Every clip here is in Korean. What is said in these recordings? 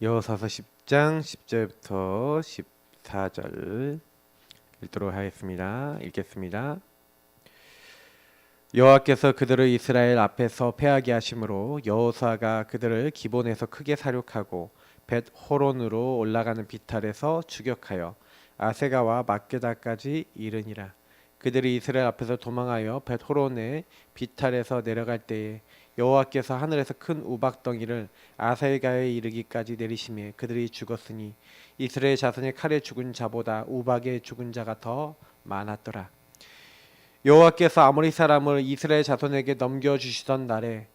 여호사서 10장 10절부터 14절 읽도록 하겠습니다. 읽겠습니다. 여호와께서 그들을 이스라엘 앞에서 패하게 하심으로 여호사가 그들을 기본에서 크게 사륙하고 벳 호론으로 올라가는 비탈에서 추격하여 아세가와 막게다까지 이르니라. 그들이 이스라엘 앞에서 도망하여 벳 호론의 비탈에서 내려갈 때에 여호와께서 하늘에서 큰 우박덩이를 아세가에 이르기까지 내리심에 그들이 죽었으니 이스라엘 자손의 칼에 죽은 자보다 우박에 죽은 자가 더 많았더라. 여호와께서 아모리 사람을 이스라엘 자손에게 넘겨주시던 날에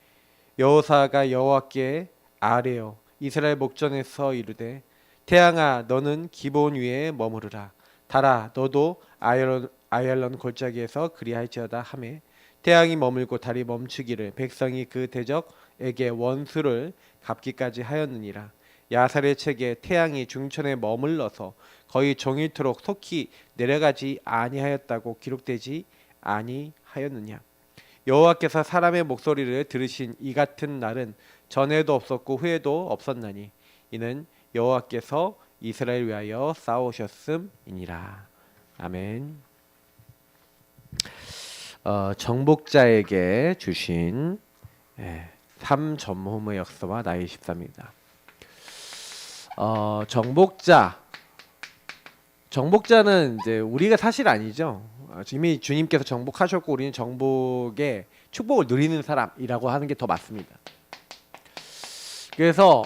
여호사가 여호와께 아뢰어 이스라엘 목전에서 이르되 태양아 너는 기본 위에 머무르라. 달아 너도 아얄론 골짜기에서 그리할지어다 하매 태양이 머물고 달이 멈추기를 백성이 그 대적에게 원수를 갚기까지 하였느니라. 야살의 책에 태양이 중천에 머물러서 거의 종일토록 속히 내려가지 아니하였다고 기록되지 아니하였느냐. 여호와께서 사람의 목소리를 들으신 이 같은 날은 전에도 없었고 후에도 없었나니 이는 여호와께서 이스라엘 위하여 싸우셨음이니라. 아멘. 정복자에게 주신 3전무후무의 역사와 나의 14입니다. 정복자는 이제 우리가 사실 아니죠. 이미 주님께서 정복하셨고 우리는 정복의 축복을 누리는 사람이라고 하는 게 더 맞습니다. 그래서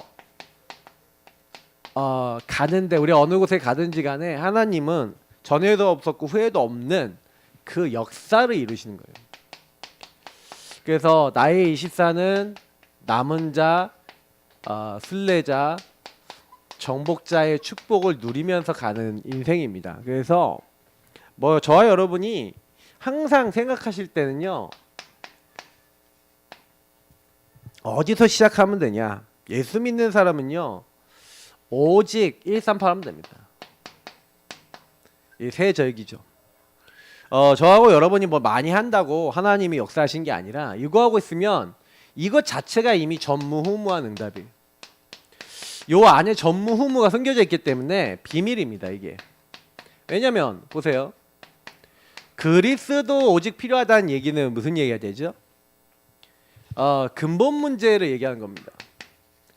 가는데 우리 어느 곳에 가든지 간에 하나님은 전에도 없었고 후에도 없는 그 역사를 이루시는 거예요. 그래서 나의 24는 남은 자, 순례자, 정복자의 축복을 누리면서 가는 인생입니다. 그래서 저와 여러분이 항상 생각하실 때는요, 어디서 시작하면 되냐? 예수 믿는 사람은요, 오직 138 하면 됩니다. 이 세 절기죠. 저하고 여러분이 많이 한다고 하나님이 역사하신 게 아니라 이거 하고 있으면 이것 자체가 이미 전무후무한 응답이에요. 요 안에 전무후무가 숨겨져 있기 때문에 비밀입니다. 이게. 왜냐면 보세요. 그리스도 오직 필요하다는 얘기는 무슨 얘기가 되죠? 근본 문제를 얘기하는 겁니다.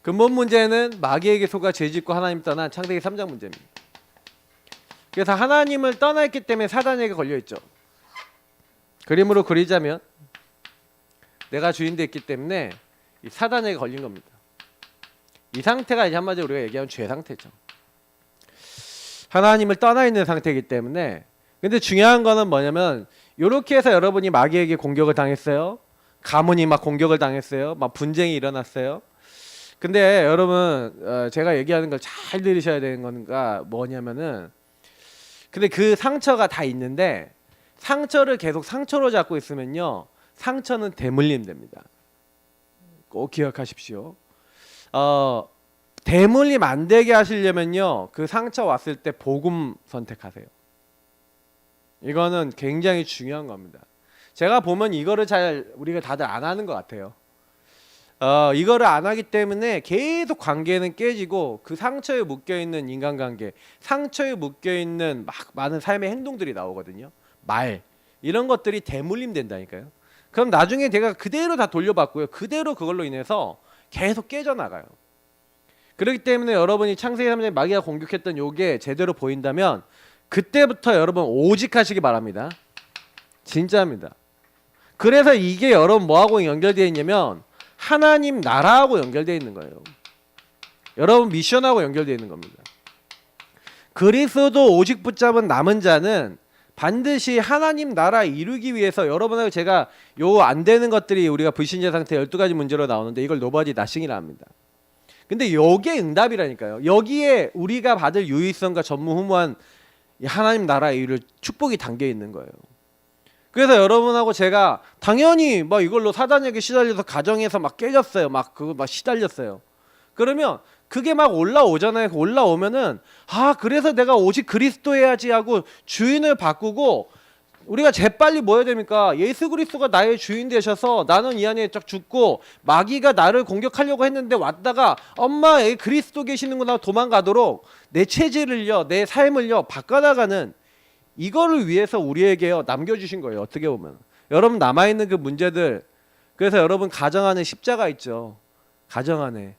근본 문제는 마귀에게 속아 죄짓고 하나님 떠난 창세기 3장 문제입니다. 그래서 하나님을 떠나있기 때문에 사단에게 걸려있죠. 그림으로 그리자면 내가 주인 됐기 때문에 이 사단에게 걸린 겁니다. 이 상태가 이제 한마디로 우리가 얘기하면 죄 상태죠. 하나님을 떠나있는 상태이기 때문에. 근데 중요한 거는 뭐냐면 이렇게 해서 여러분이 마귀에게 공격을 당했어요. 가문이 막 공격을 당했어요. 막 분쟁이 일어났어요. 근데 여러분 제가 얘기하는 걸 잘 들으셔야 되는 건가 뭐냐면은 근데 그 상처가 다 있는데 상처를 계속 상처로 잡고 있으면요 상처는 대물림 됩니다. 꼭 기억하십시오. 대물림 안 되게 하시려면요 그 상처 왔을 때 복음 선택하세요. 이거는 굉장히 중요한 겁니다. 제가 보면 이거를 잘 우리가 다들 안 하는 것 같아요. 이거를 안 하기 때문에 계속 관계는 깨지고 그 상처에 묶여있는 인간관계, 상처에 묶여있는 막 많은 삶의 행동들이 나오거든요. 말 이런 것들이 대물림 된다니까요. 그럼 나중에 내가 그대로 다 돌려받고요. 그대로 그걸로 인해서 계속 깨져나가요. 그렇기 때문에 여러분이 창세기 3장에 마귀가 공격했던 요게 제대로 보인다면 그때부터 여러분 오직 하시기 바랍니다. 진짜입니다. 그래서 이게 여러분 뭐하고 연결되어 있냐면 하나님 나라하고 연결되어 있는 거예요. 여러분 미션하고 연결되어 있는 겁니다. 그리스도 오직 붙잡은 남은 자는 반드시 하나님 나라 이루기 위해서 여러분하고 제가 요 안 되는 것들이 우리가 불신자 상태 12가지 문제로 나오는데 이걸 노바디 나싱이라 합니다. 근데 요게 응답이라니까요. 여기에 우리가 받을 유의성과 전무후무한 하나님 나라 이룰 축복이 담겨 있는 거예요. 그래서 여러분하고 제가 당연히 이걸로 사단에게 시달려서 가정에서 막 깨졌어요. 그거 시달렸어요. 그러면 그게 막 올라오잖아요. 올라오면은 그래서 내가 오직 그리스도 해야지 하고 주인을 바꾸고 우리가 재빨리 뭐 해야 됩니까? 예수 그리스도가 나의 주인 되셔서 나는 이 안에 쫙 죽고 마귀가 나를 공격하려고 했는데 왔다가 엄마 여기 그리스도 계시는구나 도망가도록 내 체질을요 내 삶을요 바꿔나가는 이거를 위해서 우리에게요 남겨주신 거예요. 어떻게 보면 여러분 남아있는 그 문제들 그래서 여러분 가정 안에 십자가 있죠. 가정 안에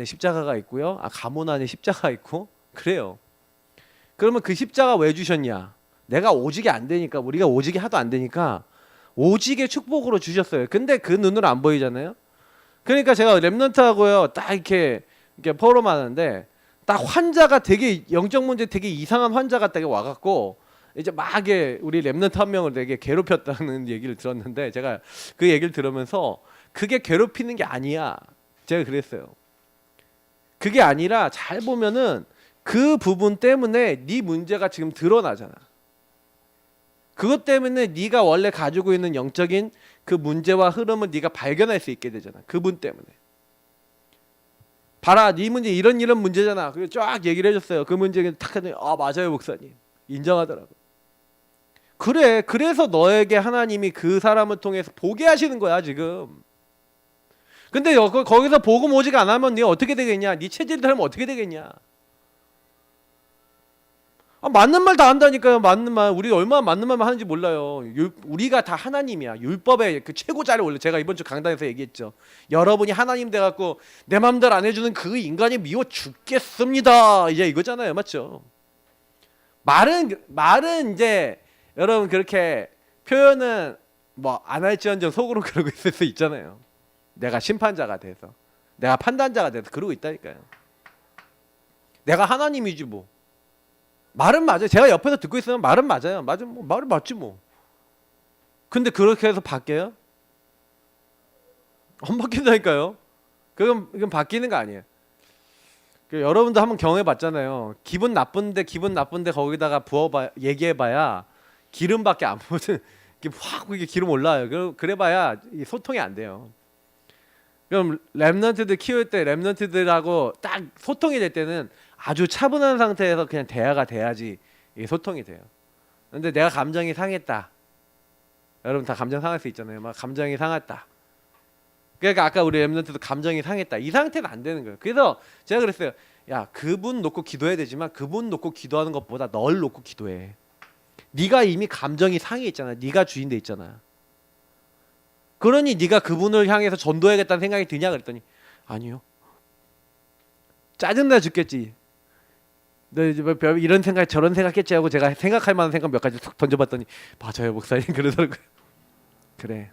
십자가가 있고요. 가문 안에 십자가 있고 그래요. 그러면 그 십자가 왜 주셨냐? 내가 오직이 안 되니까 우리가 오직이 하도 안 되니까 오직의 축복으로 주셨어요. 근데 그 눈으로 안 보이잖아요. 그러니까 제가 랩런트하고요 딱 이렇게 포럼하는데 딱 환자가 되게 영적 문제 되게 이상한 환자가 되게 와갖고 이제 막 우리 랩런트 한 명을 되게 괴롭혔다는 얘기를 들었는데 제가 그 얘기를 들으면서 그게 괴롭히는 게 아니야. 제가 그랬어요. 그게 아니라 잘 보면은 그 부분 때문에 네 문제가 지금 드러나잖아. 그것 때문에 네가 원래 가지고 있는 영적인 그 문제와 흐름을 네가 발견할 수 있게 되잖아. 그분 때문에. 봐라, 네 문제 이런 문제잖아. 그리고 쫙 얘기를 해줬어요. 그 문제를 탁 하더니 맞아요 목사님. 인정하더라고. 그래, 그래서 너에게 하나님이 그 사람을 통해서 보게 하시는 거야 지금. 근데 거기서 복음 오직 안 하면 네 어떻게 되겠냐? 네 체질을 하면 어떻게 되겠냐? 맞는 말 다 한다니까요. 맞는 말. 우리 얼마나 맞는 말만 하는지 몰라요. 우리가 다 하나님이야. 율법의 그 최고자를 원래 제가 이번 주 강단에서 얘기했죠. 여러분이 하나님 돼갖고 내 맘대로 안 해주는 그 인간이 미워 죽겠습니다. 이제 이거잖아요. 맞죠? 말은 이제 여러분 그렇게 표현은 뭐 안 할지언정 속으로 그러고 있을 수 있잖아요. 내가 심판자가 돼서 내가 판단자가 돼서 그러고 있다니까요. 내가 하나님이지 뭐. 말은 맞아요. 제가 옆에서 듣고 있으면 말은 맞아요. 말은 맞지 뭐. 근데 그렇게 해서 바뀌어요? 안 바뀐다니까요. 이건 바뀌는 거 아니에요. 여러분도 한번 경험해봤잖아요. 기분 나쁜데 거기다가 얘기해봐야 기름밖에 안 보든 확 이게 기름 올라요. 그래봐야 소통이 안 돼요. 그럼 랩런트들 키울 때 랩런트들하고 딱 소통이 될 때는 아주 차분한 상태에서 그냥 대화가 돼야지 이게 소통이 돼요. 근데 내가 감정이 상했다. 여러분 다 감정 상할 수 있잖아요. 막 감정이 상했다. 그러니까 아까 우리 랩런트도 감정이 상했다. 이 상태는 안 되는 거예요. 그래서 제가 그랬어요. 야, 그분 놓고 기도해야 되지만 그분 놓고 기도하는 것보다 널 놓고 기도해. 네가 이미 감정이 상해 있잖아. 네가 주인 돼 있잖아. 그러니 네가 그분을 향해서 전도해야겠다는 생각이 드냐 그랬더니 아니요. 짜증나 죽겠지. 너 이런 생각 저런 생각했지 하고 제가 생각할 만한 생각 몇 가지 툭 던져봤더니 맞아요 목사님 그러더라고요. 그래.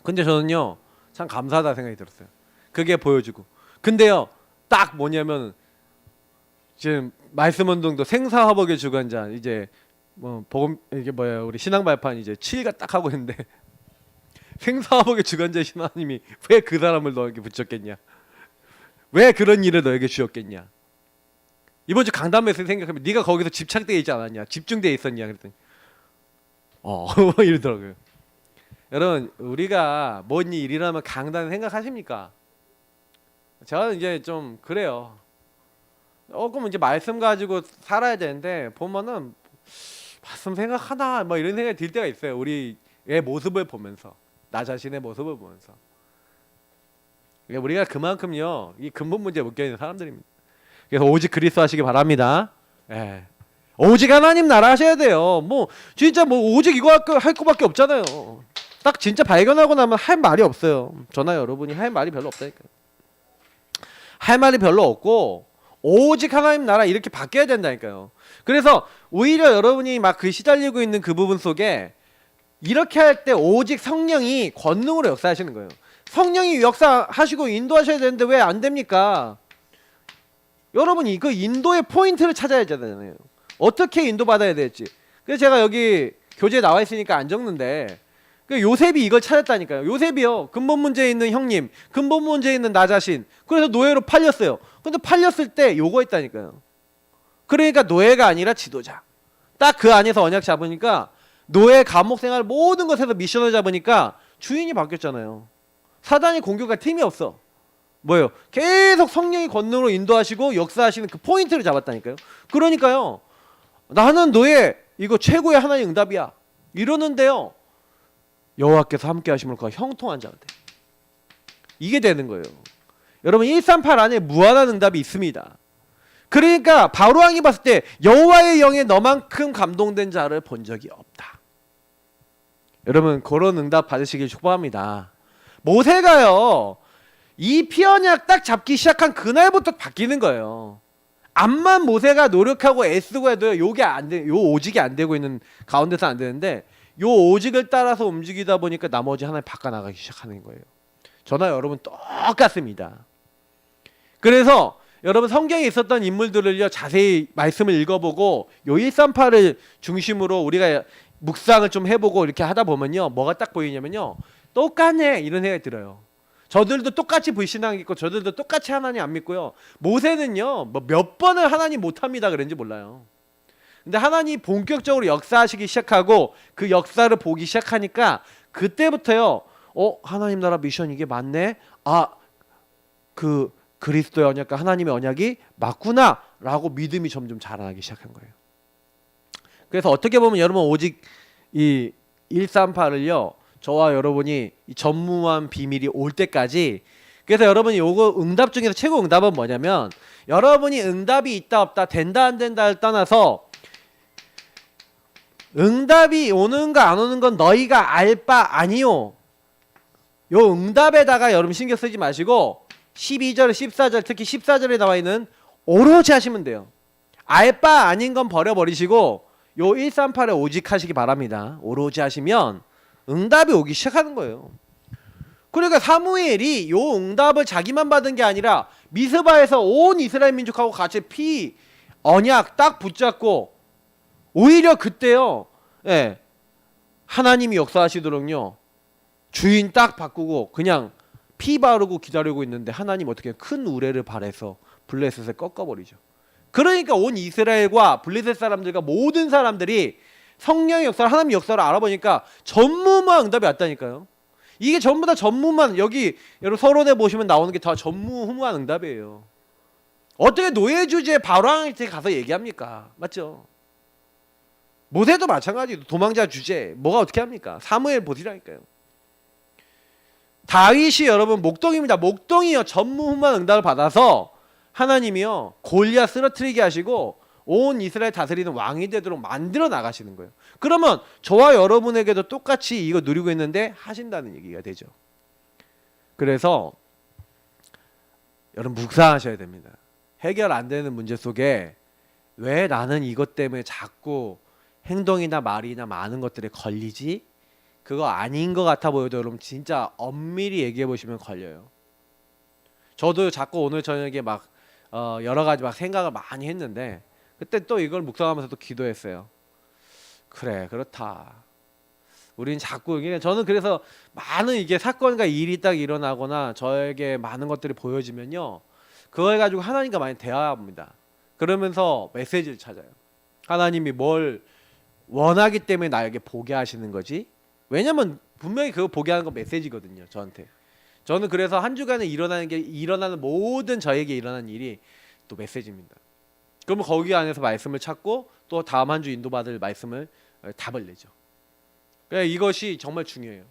근데 저는요 참 감사하다 생각이 들었어요. 그게 보여주고. 근데요 딱 뭐냐면 지금 말씀 운동도 생사화복의 주관자 이제 뭐 복음 이게 뭐야 우리 신앙 발판 이제 7가 딱 하고 있는데 생사화복의 주관자이신 하나님이 왜 그 사람을 너에게 붙였겠냐? 왜 그런 일을 너에게 주었겠냐? 이번 주 강단에서 생각하면 네가 거기서 집착되어 있지 않았냐? 집중되어 있었냐? 그랬더니 이러더라고요. 여러분 우리가 뭔 일이라면 강단 생각하십니까? 저는 이제 좀 그래요. 조금 이제 말씀 가지고 살아야 되는데 보면은 말씀 생각하나 뭐 이런 생각이 들 때가 있어요. 우리의 모습을 보면서 나 자신의 모습을 보면서 우리가 그만큼요 이 근본 문제에 묶여 있는 사람들입니다. 그래서 오직 그리스도 하시기 바랍니다. 예. 오직 하나님 나라 하셔야 돼요. 뭐 진짜 뭐 오직 이거 할 거밖에 없잖아요. 딱 진짜 발견하고 나면 할 말이 없어요. 저나 여러분이 할 말이 별로 없다니까요. 할 말이 별로 없고 오직 하나님 나라 이렇게 바뀌어야 된다니까요. 그래서 오히려 여러분이 막 그 시달리고 있는 그 부분 속에 이렇게 할 때 오직 성령이 권능으로 역사하시는 거예요. 성령이 역사하시고 인도하셔야 되는데 왜 안 됩니까? 여러분이 그 인도의 포인트를 찾아야 되잖아요. 어떻게 인도받아야 될지. 그래서 제가 여기 교재에 나와 있으니까 안 적는데 요셉이 이걸 찾았다니까요. 요셉이요 근본 문제에 있는 형님, 근본 문제에 있는 나 자신. 그래서 노예로 팔렸어요. 근데 팔렸을 때 요거 했다니까요. 그러니까 노예가 아니라 지도자. 딱 그 안에서 언약 잡으니까 노예 감옥 생활 모든 것에서 미션을 잡으니까 주인이 바뀌었잖아요. 사단이 공격할 팀이 없어. 뭐예요? 계속 성령의 권능으로 인도하시고 역사하시는 그 포인트를 잡았다니까요. 그러니까요. 나는 너의 이거 최고의 하나님 응답이야. 이러는데요. 여호와께서 함께 하심으로 그가 형통한 자가 돼. 이게 되는 거예요. 여러분 138 안에 무한한 응답이 있습니다. 그러니까 바로왕이 봤을 때 여호와의 영에 너만큼 감동된 자를 본 적이 없다. 여러분 그런 응답 받으시길 축복합니다. 모세가요 이 피언약 딱 잡기 시작한 그날부터 바뀌는 거예요. 암만 모세가 노력하고 애쓰고 해도 요게 안 돼, 요 오직이 안 되고 있는 가운데서 안 되는데 요 오직을 따라서 움직이다 보니까 나머지 하나님 바꿔 나가기 시작하는 거예요. 저나 여러분 똑같습니다. 그래서 여러분 성경에 있었던 인물들을요 자세히 말씀을 읽어보고 요 138을 중심으로 우리가 묵상을 좀 해보고 이렇게 하다 보면요 뭐가 딱 보이냐면요 똑같네 이런 생각이 들어요. 저들도 똑같이 불신앙이 있고 저들도 똑같이 하나님 안 믿고요. 모세는요 뭐 몇 번을 하나님 못합니다 그랬는지 몰라요. 근데 하나님이 본격적으로 역사하시기 시작하고 그 역사를 보기 시작하니까 그때부터요 하나님 나라 미션 이게 맞네, 그 그리스도의 언약과 하나님의 언약이 맞구나 라고 믿음이 점점 자라나기 시작한 거예요. 그래서 어떻게 보면 여러분 오직 이 138을요 저와 여러분이 이 전무한 비밀이 올 때까지, 그래서 여러분이 요거 응답 중에서 최고 응답은 뭐냐면 여러분이 응답이 있다 없다 된다 안 된다를 떠나서 응답이 오는가 안 오는 건 너희가 알 바 아니요. 요 응답에다가 여러분 신경 쓰지 마시고 12절 14절 특히 14절에 나와 있는 오로지 하시면 돼요. 알 바 아닌 건 버려버리시고 요 138에 오직 하시기 바랍니다. 오로지 하시면 응답이 오기 시작하는 거예요. 그러니까 사무엘이 요 응답을 자기만 받은 게 아니라 미스바에서 온 이스라엘 민족하고 같이 언약 딱 붙잡고 오히려 그때요 하나님이 역사하시도록요 주인 딱 바꾸고 그냥 피 바르고 기다리고 있는데 하나님 어떻게 큰 우레를 발해서 블레셋을 꺾어버리죠. 그러니까 온 이스라엘과 블레셋 사람들과 모든 사람들이 성령의 역사를 하나님의 역사를 알아보니까 전무후무한 응답이 왔다니까요. 이게 전부 다 전무만, 여기 여러분 서론에 보시면 나오는 게 다 전무후무한 응답이에요. 어떻게 노예 주제에 바로왕한테 가서 얘기합니까? 맞죠? 모세도 마찬가지로 도망자 주제 뭐가 어떻게 합니까? 사무엘 보시라니까요. 다윗이 여러분 목동입니다. 목동이요 전무후무한 응답을 받아서 하나님이요 골리앗 쓰러뜨리게 하시고 온 이스라엘 다스리는 왕이 되도록 만들어 나가시는 거예요. 그러면 저와 여러분에게도 똑같이 이거 누리고 있는데 하신다는 얘기가 되죠. 그래서 여러분 묵상하셔야 됩니다. 해결 안 되는 문제 속에 왜 나는 이것 때문에 자꾸 행동이나 말이나 많은 것들에 걸리지? 그거 아닌 것 같아 보여도 여러분 진짜 엄밀히 얘기해 보시면 걸려요. 저도 자꾸 오늘 저녁에 막 여러 가지 막 생각을 많이 했는데 그때 또 이걸 묵상하면서 또 기도했어요. 그래 그렇다. 우린 자꾸 저는 그래서 많은 이게 사건과 일이 딱 일어나거나 저에게 많은 것들이 보여지면요 그걸 가지고 하나님과 많이 대화합니다. 그러면서 메시지를 찾아요. 하나님이 뭘 원하기 때문에 나에게 보게 하시는 거지? 왜냐면 분명히 그거 보게 하는 건 메시지거든요 저한테. 저는 그래서 한 주간에 일어나는 모든 저에게 일어나는 일이 또 메시지입니다. 그러면 거기 안에서 말씀을 찾고 또 다음 한 주 인도받을 말씀을 답을 내죠. 그러니까 이것이 정말 중요해요.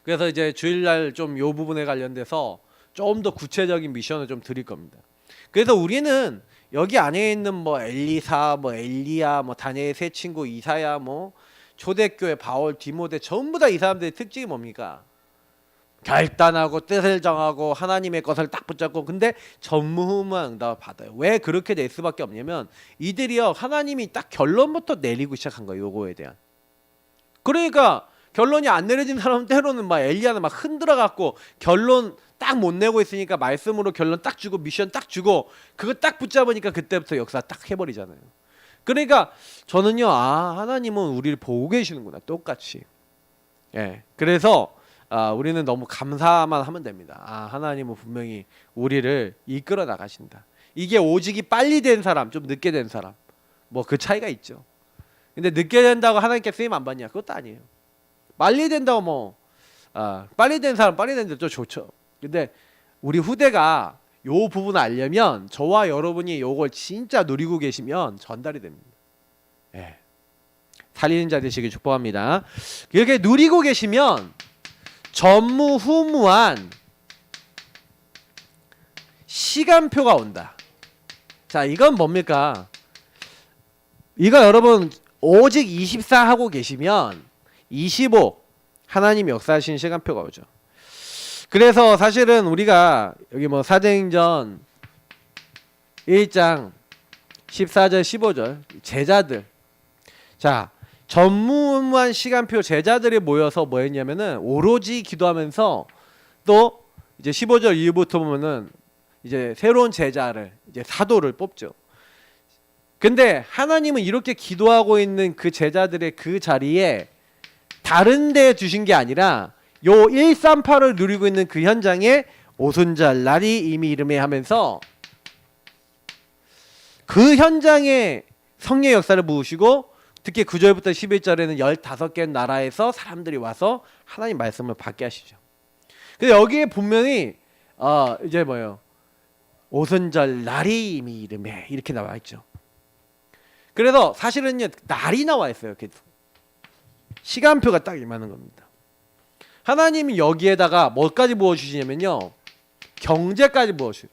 그래서 이제 주일날 좀 요 부분에 관련돼서 좀 더 구체적인 미션을 좀 드릴 겁니다. 그래서 우리는 여기 안에 있는 뭐 엘리사, 뭐 엘리야, 뭐 다니엘의 세 친구 이사야, 뭐 초대교회 바울, 디모데 전부 다 이 사람들의 특징이 뭡니까? 결단하고 뜻을 정하고 하나님의 것을 딱 붙잡고 근데 전무후무한 응답을 받아요. 왜 그렇게 될 수밖에 없냐면 이들이요 하나님이 딱 결론부터 내리고 시작한 거예요. 요거에 대한. 그러니까 결론이 안 내려진 사람은 때로는 막 엘리야는 막 흔들어 갖고 결론 딱 못 내고 있으니까 말씀으로 결론 딱 주고 미션 딱 주고 그거 딱 붙잡으니까 그때부터 역사 딱 해버리잖아요. 그러니까 저는요 하나님은 우리를 보고 계시는구나 똑같이. 그래서 우리는 너무 감사만 하면 됩니다. 하나님은 분명히 우리를 이끌어 나가신다. 이게 오직이 빨리 된 사람, 좀 늦게 된 사람, 뭐 그 차이가 있죠. 근데 늦게 된다고 하나님께 쓰임 안 받냐? 그것도 아니에요. 빨리 된다고 뭐 빨리 된 사람 빨리 된데 또 좋죠. 근데 우리 후대가 요 부분을 알려면 저와 여러분이 요걸 진짜 누리고 계시면 전달이 됩니다. 달리는 자 되시길 축복합니다. 이렇게 누리고 계시면 전무후무한 시간표가 온다. 자, 이건 뭡니까? 이거 여러분 오직 24 하고 계시면 25 하나님 역사하신 시간표가 오죠. 그래서 사실은 우리가 여기 뭐 사도행전 1장 14절 15절 제자들, 자, 전무후무한 시간표 제자들이 모여서 뭐 했냐면은 오로지 기도하면서 또 이제 15절 이후부터 보면은 이제 새로운 제자를 이제 사도를 뽑죠. 근데 하나님은 이렇게 기도하고 있는 그 제자들의 그 자리에 다른 데 두신 게 아니라 요 138을 누리고 있는 그 현장에 오순절 날이 이미 이름에 하면서 그 현장에 성령의 역사를 부으시고, 특히 9절부터 11절에는 15개 나라에서 사람들이 와서 하나님 말씀을 받게 하시죠. 근데 여기에 분명히 이제 뭐예요? 오순절 날이 이미 이름에 이렇게 나와 있죠. 그래서 사실은요, 날이 나와 있어요. 계속 시간표가 딱 임하는 겁니다. 하나님이 여기에다가 뭐까지 부어주시냐면요, 경제까지 부어주세요.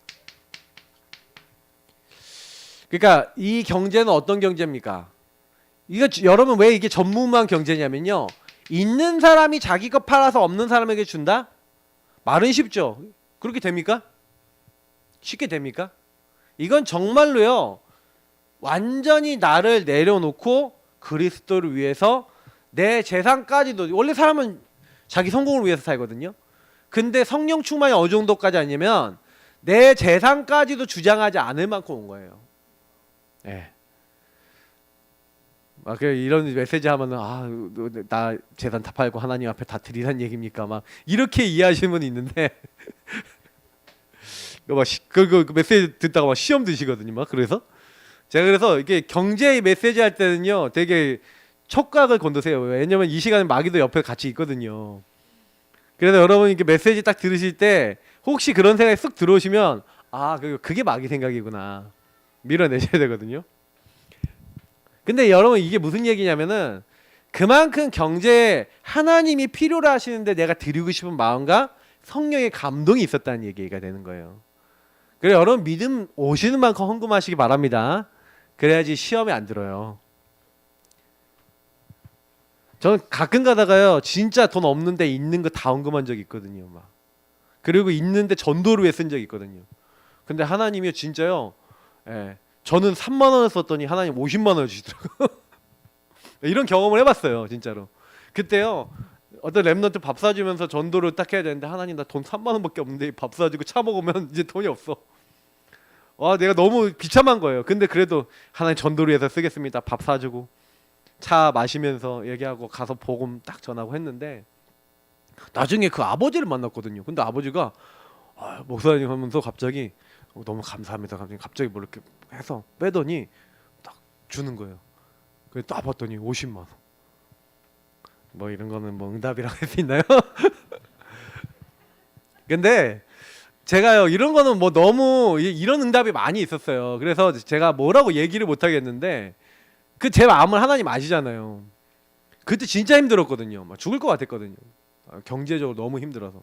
그러니까 이 경제는 어떤 경제입니까? 이거 여러분 왜 이게 전무후무한 경제냐면요, 있는 사람이 자기 거 팔아서 없는 사람에게 준다? 말은 쉽죠. 그렇게 됩니까? 쉽게 됩니까? 이건 정말로요, 완전히 나를 내려놓고 그리스도를 위해서 내 재산까지도, 원래 사람은 자기 성공을 위해서 살거든요. 근데 성령 충만이 어느 정도까지 아니면 내 재산까지도 주장하지 않을 만큼 온 거예요. 예. 막 이런 메시지 하면은 나 재산 다 팔고 하나님 앞에 다 드리란 얘기입니까? 막 이렇게 이해하시는 분이 있는데 막 그 메시지 듣다가 막 시험 드시거든요. 막 그래서 이게 경제 메시지 할 때는요, 되게 촉각을 건드세요. 왜냐면 이 시간에 마귀도 옆에 같이 있거든요. 그래서 여러분 이렇게 메시지 딱 들으실 때 혹시 그런 생각이 쓱 들어오시면 그게 마귀 생각이구나 밀어내셔야 되거든요. 근데 여러분 이게 무슨 얘기냐면은 그만큼 경제에 하나님이 필요로 하시는데 내가 드리고 싶은 마음과 성령의 감동이 있었다는 얘기가 되는 거예요. 그래서 여러분 믿음 오시는 만큼 헌금하시기 바랍니다. 그래야지 시험에 안 들어요. 저는 가끔 가다가요, 진짜 돈 없는데 있는 거 다 헌금한 적이 있거든요. 막. 그리고 있는데 전도를 위해 쓴 적이 있거든요. 근데 하나님이 진짜요, 예, 저는 3만 원을 썼더니 하나님 50만 원을 주시더라고요. 이런 경험을 해봤어요, 진짜로. 그때요, 어떤 랩런트 밥 사주면서 전도를 딱 해야 되는데, 하나님 나 돈 3만 원밖에 없는데 밥 사주고 차 먹으면 이제 돈이 없어. 내가 너무 비참한 거예요. 근데 그래도 하나님 전도를 위해서 쓰겠습니다. 밥 사주고 차 마시면서 얘기하고 가서 복음 딱 전하고 했는데, 나중에 그 아버지를 만났거든요. 근데 아버지가 목사님 하면서 갑자기 너무 감사합니다. 갑자기 뭐 이렇게 해서 빼더니 딱 주는 거예요. 그래서 딱 봤더니 50만 원. 뭐 이런 거는 뭐 응답이라고 할 수 있나요? 근데 제가요, 이런 거는 뭐 너무 이런 응답이 많이 있었어요. 그래서 제가 뭐라고 얘기를 못 하겠는데, 그 제 마음을 하나님 아시잖아요. 그때 진짜 힘들었거든요. 막 죽을 것 같았거든요. 경제적으로 너무 힘들어서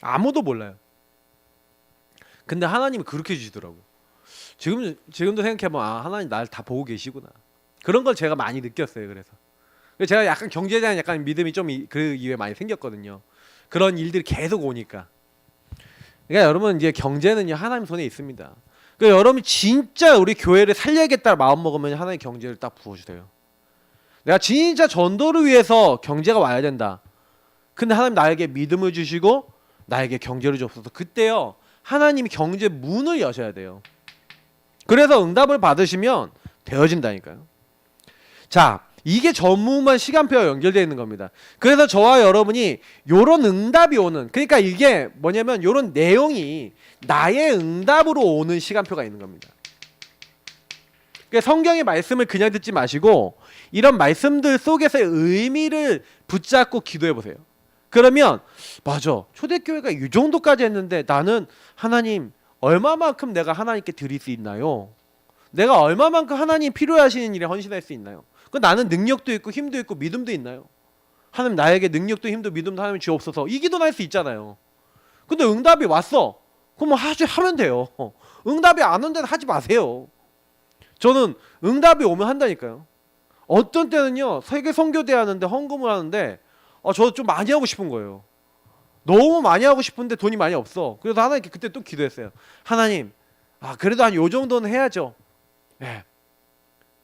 아무도 몰라요. 근데 하나님이 그렇게 주시더라고. 지금도 생각해보면 하나님 날 다 보고 계시구나. 그런 걸 제가 많이 느꼈어요. 그래서 제가 약간 경제에 대한 약간 믿음이 좀 그 이후에 많이 생겼거든요. 그런 일들이 계속 오니까. 그러니까 여러분 이제 경제는요, 하나님 손에 있습니다. 그러니까 여러분이 진짜 우리 교회를 살려야겠다 마음 먹으면 하나님 경제를 딱 부어주세요. 내가 진짜 전도를 위해서 경제가 와야 된다. 근데 하나님 나에게 믿음을 주시고 나에게 경제를 주옵소서. 그때요, 하나님이 경제 문을 여셔야 돼요. 그래서 응답을 받으시면 되어진다니까요. 자, 이게 전무후무한 시간표와 연결되어 있는 겁니다. 그래서 저와 여러분이 요런 응답이 오는, 그러니까 이게 뭐냐면 요런 내용이 나의 응답으로 오는 시간표가 있는 겁니다. 그러니까 성경의 말씀을 그냥 듣지 마시고 이런 말씀들 속에서의 의미를 붙잡고 기도해 보세요. 그러면 맞아, 초대교회가 이 정도까지 했는데 나는 하나님 얼마만큼 내가 하나님께 드릴 수 있나요? 내가 얼마만큼 하나님 필요하시는 일에 헌신할 수 있나요? 그 나는 능력도 있고 힘도 있고 믿음도 있나요? 하나님 나에게 능력도 힘도 믿음도 하나님 주옵소서. 이 기도는 할 수 있잖아요. 근데 응답이 왔어. 그럼 뭐 하면 돼요. 응답이 안 온 데는 하지 마세요. 저는 응답이 오면 한다니까요. 어떤 때는요, 세계 선교대 하는데 헌금을 하는데 저도 좀 많이 하고 싶은 거예요. 너무 많이 하고 싶은데 돈이 많이 없어. 그래서 하나님께 그때 또 기도했어요. 하나님, 그래도 한 요 정도는 해야죠. 네.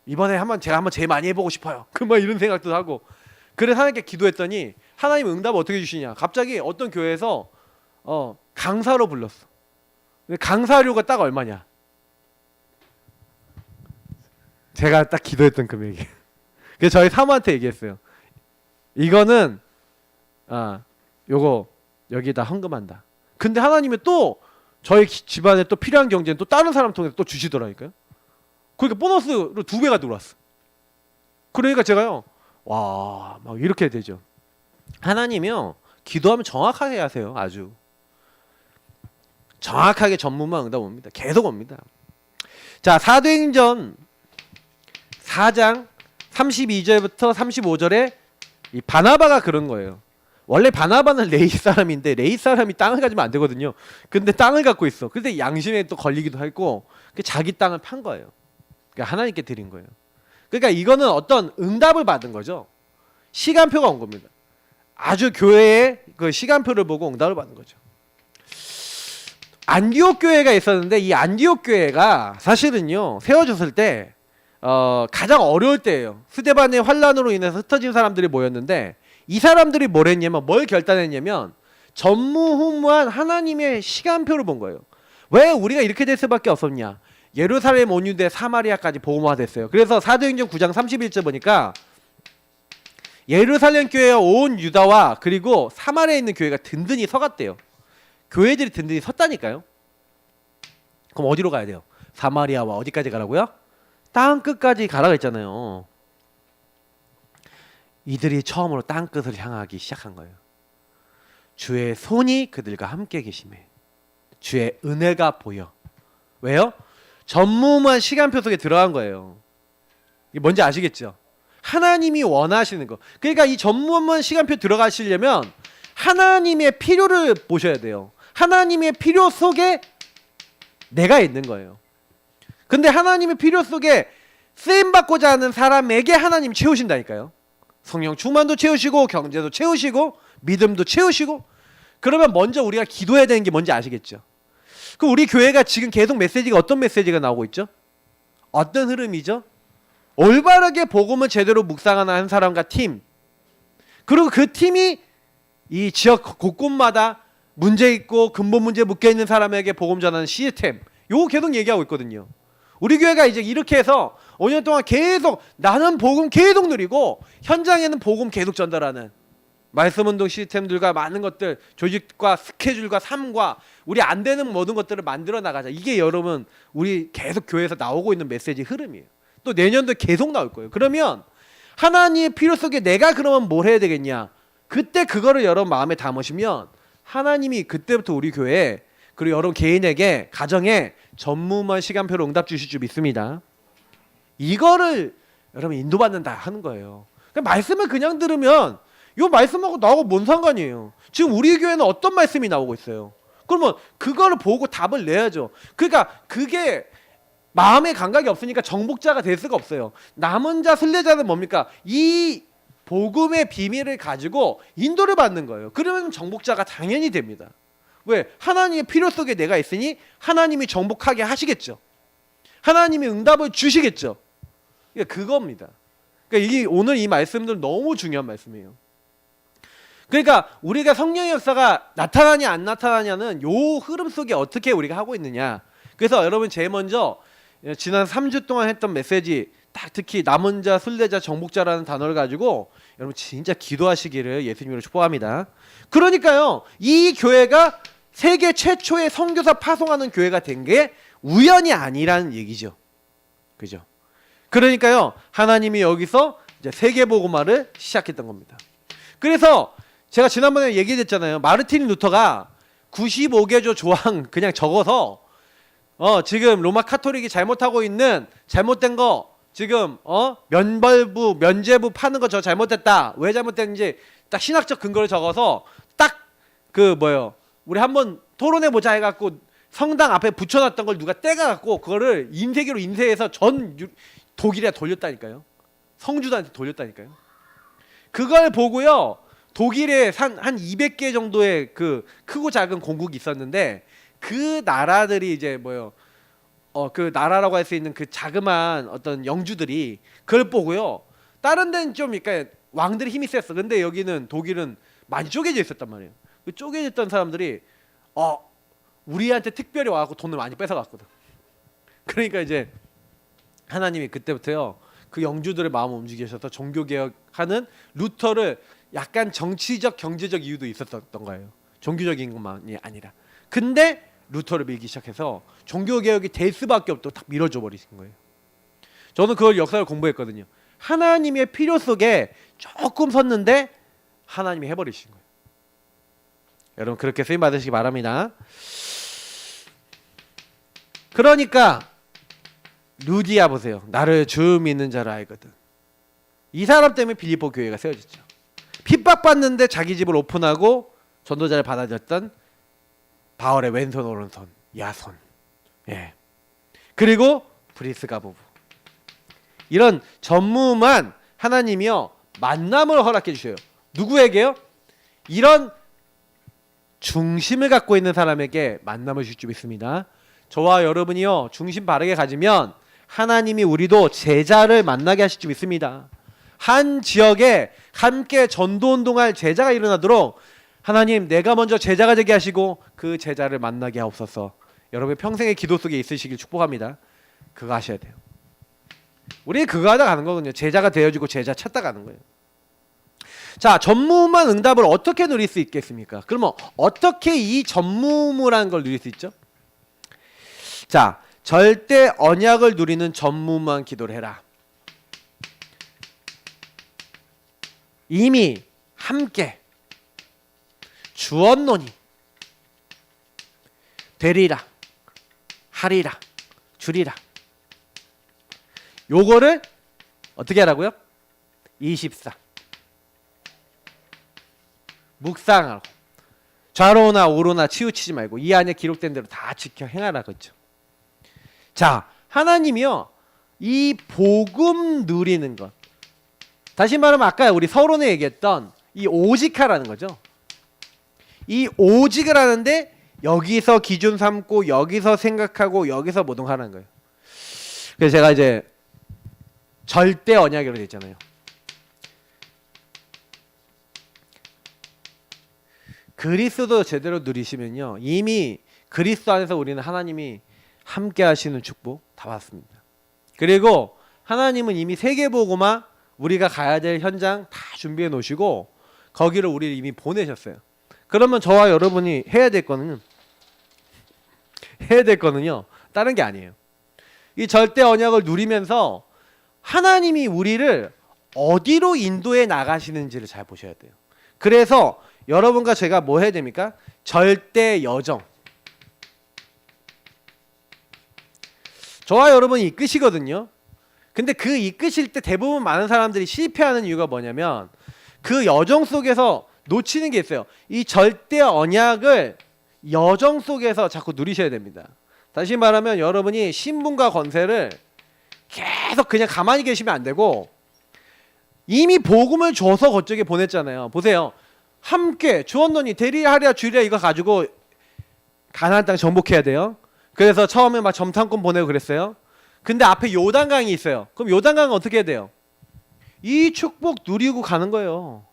이번에 제가 한번 제일 많이 해보고 싶어요. 그만 이런 생각도 하고. 그래서 하나님께 기도했더니 하나님 응답을 어떻게 주시냐. 갑자기 어떤 교회에서 강사로 불렀어. 강사료가 딱 얼마냐. 제가 딱 기도했던 금액이. 그래서 저희 사모한테 얘기했어요. 이거는 요거 여기다 헌금한다. 근데 하나님이 또 저희 집안에 또 필요한 경제는 또 다른 사람 통해서 또 주시더라니까요. 그러니까 보너스로 2배가 들어왔어. 그러니까 제가요, 와, 막 이렇게 되죠. 하나님이요, 기도하면 정확하게 하세요. 아주 정확하게 전문만 응답 옵니다. 계속 옵니다. 자, 사도행전 4장 32절부터 35절에 이 바나바가 그런 거예요. 원래 바나바는 레이 사람인데 레이 사람이 땅을 가지면 안 되거든요. 근데 땅을 갖고 있어. 근데 양심에 또 걸리기도 했고 자기 땅을 판 거예요. 그러니까 하나님께 드린 거예요. 그러니까 이거는 어떤 응답을 받은 거죠. 시간표가 온 겁니다. 아주 교회의 그 시간표를 보고 응답을 받은 거죠. 안디옥 교회가 있었는데 이 안디옥 교회가 사실은요, 세워졌을 때 가장 어려울 때예요. 스데반의 환란으로 인해서 흩어진 사람들이 모였는데 이 사람들이 뭘 결단했냐면 전무후무한 하나님의 시간표를 본 거예요. 왜 우리가 이렇게 될 수밖에 없었냐. 예루살렘 온 유대 사마리아까지 복음화됐어요. 그래서 사도행전 9장 31절 보니까 예루살렘 교회와 온 유다와 그리고 사마리아에 있는 교회가 든든히 서갔대요. 교회들이 든든히 섰다니까요. 그럼 어디로 가야 돼요? 사마리아와 어디까지 가라고요? 땅끝까지 가라고 했잖아요. 이들이 처음으로 땅끝을 향하기 시작한 거예요. 주의 손이 그들과 함께 계심에 주의 은혜가 보여. 왜요? 전무후무한 시간표 속에 들어간 거예요. 이게 뭔지 아시겠죠? 하나님이 원하시는 거. 그러니까 이 전무후무한 시간표 들어가시려면 하나님의 필요를 보셔야 돼요. 하나님의 필요 속에 내가 있는 거예요. 근데 하나님의 필요 속에 쓰임받고자 하는 사람에게 하나님 채우신다니까요. 성령 충만도 채우시고 경제도 채우시고 믿음도 채우시고. 그러면 먼저 우리가 기도해야 되는 게 뭔지 아시겠죠? 그럼 우리 교회가 지금 계속 메시지가 어떤 메시지가 나오고 있죠? 어떤 흐름이죠? 올바르게 복음을 제대로 묵상하는 한 사람과 팀, 그리고 그 팀이 이 지역 곳곳마다 문제 있고 근본 문제 묶여 있는 사람에게 복음 전하는 시스템, 요거 계속 얘기하고 있거든요. 우리 교회가 이제 이렇게 해서 5년 동안 계속 나는 복음 계속 누리고 현장에는 복음 계속 전달하는 말씀운동 시스템들과 많은 것들, 조직과 스케줄과 삶과 우리 안 되는 모든 것들을 만들어 나가자. 이게 여러분 우리 계속 교회에서 나오고 있는 메시지 흐름이에요. 또 내년도 계속 나올 거예요. 그러면 하나님의 필요 속에 내가 그러면 뭘 해야 되겠냐? 그때 그거를 여러분 마음에 담으시면 하나님이 그때부터 우리 교회 그리고 여러분 개인에게 가정에 전무후무한 시간표로 응답 주실 줄 믿습니다. 이거를 여러분 인도받는다 하는 거예요. 그러니까 말씀을 그냥 들으면 이 말씀하고 나하고 뭔 상관이에요. 지금 우리 교회는 어떤 말씀이 나오고 있어요. 그러면 그거를 보고 답을 내야죠. 그러니까 그게 마음의 감각이 없으니까 정복자가 될 수가 없어요. 남은 자 순례자는 뭡니까? 이 복음의 비밀을 가지고 인도를 받는 거예요. 그러면 정복자가 당연히 됩니다. 왜? 하나님의 필요 속에 내가 있으니 하나님이 정복하게 하시겠죠. 하나님이 응답을 주시겠죠. 그러니까 그겁니다. 그러니까 오늘 이 말씀들 너무 중요한 말씀이에요. 그러니까 우리가 성령의 역사가 나타나냐 안 나타나냐는 요 흐름 속에 어떻게 우리가 하고 있느냐. 그래서 여러분 제일 먼저 지난 3주 동안 했던 메시지, 딱 특히 남은 자, 순례자, 정복자라는 단어를 가지고 여러분 진짜 기도하시기를 예수님으로 축복합니다. 그러니까요, 이 교회가 세계 최초의 선교사 파송하는 교회가 된 게 우연이 아니라는 얘기죠. 그죠? 그러니까요, 하나님이 여기서 이제 세계복음화를 시작했던 겁니다. 그래서 제가 지난번에 얘기했잖아요. 마르틴 루터가 95개조 조항 그냥 적어서 지금 로마 카톨릭이 잘못하고 있는 잘못된 거 지금 면죄부 파는 거 저 잘못했다. 왜 잘못됐는지 딱 신학적 근거를 적어서 딱 우리 한번 토론해 보자 해갖고 성당 앞에 붙여놨던 걸 누가 떼가갖고 그거를 인쇄기로 인쇄해서 전 독일에 돌렸다니까요. 성주들한테 돌렸다니까요. 그걸 보고요. 독일에 한 200개 정도의 그 크고 작은 공국이 있었는데 그 나라들이 이제 그 나라라고 할 수 있는 그 자그마한 어떤 영주들이 그걸 보고요. 다른 데는 좀 그러니까 왕들의 힘이 셌어. 근데 여기는 독일은 많이 쪼개져 있었단 말이에요. 그 쪼개져 있던 사람들이 우리한테 특별히 와갖고 돈을 많이 뺏어갔거든. 그러니까 이제 하나님이 그때부터요. 그 영주들의 마음을 움직이셔서 종교개혁하는 루터를 약간 정치적 경제적 이유도 있었던 거예요. 종교적인 것만이 아니라. 근데 루터를 밀기 시작해서 종교개혁이 될 수밖에 없도록 딱 밀어줘 버리신 거예요. 저는 그걸 역사를 공부했거든요. 하나님의 필요 속에 조금 섰는데 하나님이 해버리신 거예요. 여러분 그렇게 쓰임 받으시기 바랍니다. 그러니까 루디아 보세요. 나를 주 믿는 자로 알거든. 이 사람 때문에 빌립보 교회가 세워졌죠. 핍박받는데 자기 집을 오픈하고 전도자를 받아줬던 바울의 왼손 오른손 야손. 예. 그리고 브리스가 부부. 이런 전무만 하나님이요 만남을 허락해 주셔요. 누구에게요? 이런 중심을 갖고 있는 사람에게 만남을 주실 줄 믿습니다. 저와 여러분이요 중심 바르게 가지면 하나님이 우리도 제자를 만나게 하실 줄 믿습니다. 한 지역에 함께 전도운동할 제자가 일어나도록 하나님 내가 먼저 제자가 되게 하시고 그 제자를 만나게 하옵소서. 여러분의 평생의 기도 속에 있으시길 축복합니다. 그거 하셔야 돼요. 우리 그거 하다 가는 거거든요. 제자가 되어지고 제자 찾다 가는 거예요. 자, 전무후무한 응답을 어떻게 누릴 수 있겠습니까? 그러면 어떻게 이 전무후무라는 걸 누릴 수 있죠? 자, 절대 언약을 누리는 전무후무한 기도를 해라. 이미 함께 주었노니 되리라 하리라 주리라. 요거를 어떻게 하라고요? 24 묵상하고 좌로나 우로나 치우치지 말고 이 안에 기록된 대로 다 지켜 행하라고 했죠. 자, 하나님이요 이 복음 누리는 것, 다시 말하면 아까 우리 서론에 얘기했던 이 오직하라는 거죠. 이 오직을 하는데 여기서 기준 삼고 여기서 생각하고 여기서 모동하라는 거예요. 그래서 제가 이제 절대 언약이라고 돼 있잖아요. 그리스도 제대로 누리시면요 이미 그리스도 안에서 우리는 하나님이 함께 하시는 축복 다 받습니다. 그리고 하나님은 이미 세계보고마 우리가 가야 될 현장 다 준비해 놓으시고 거기를 우리를 이미 보내셨어요. 그러면 저와 여러분이 해야 될 거는요 다른 게 아니에요. 이 절대 언약을 누리면서 하나님이 우리를 어디로 인도해 나가시는지를 잘 보셔야 돼요. 그래서 여러분과 제가 뭐 해야 됩니까? 절대 여정. 저와 여러분이 이끄시거든요. 근데 그 이끄실 때 대부분 많은 사람들이 실패하는 이유가 뭐냐면 그 여정 속에서 놓치는 게 있어요. 이 절대 언약을 여정 속에서 자꾸 누리셔야 됩니다. 다시 말하면 여러분이 신분과 권세를 계속 그냥 가만히 계시면 안 되고 이미 복음을 줘서 그쪽에 보냈잖아요. 보세요. 함께 주었노니 대리하랴 주랴 이거 가지고 가나안 땅 정복해야 돼요. 그래서 처음에 막 점탄권 보내고 그랬어요. 근데 앞에 요단강이 있어요. 그럼 요단강은 어떻게 해야 돼요? 이 축복 누리고 가는 거예요.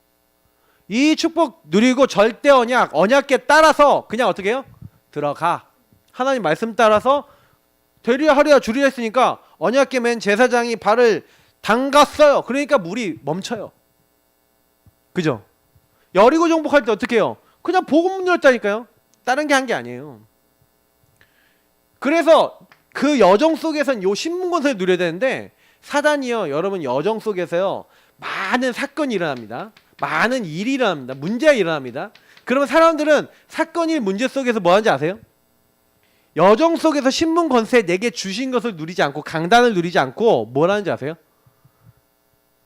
이 축복 누리고 절대 언약계 따라서 그냥 어떻게 해요? 들어가. 하나님 말씀 따라서 되리하랴 주리라 했으니까 언약계 맨 제사장이 발을 담갔어요. 그러니까 물이 멈춰요. 그죠? 여리고 정복할 때 어떻게 해요? 그냥 복음 열었다니까요. 다른 게 한 게 아니에요. 그래서 그 여정 속에서는 요 신문권세를 누려야 되는데 사단이요 여러분 여정 속에서요 많은 사건이 일어납니다. 많은 일이 일어납니다. 문제가 일어납니다. 그러면 사람들은 사건 일 문제 속에서 뭐 하는지 아세요? 여정 속에서 신분 권세 내게 주신 것을 누리지 않고 강단을 누리지 않고 뭘 하는지 아세요?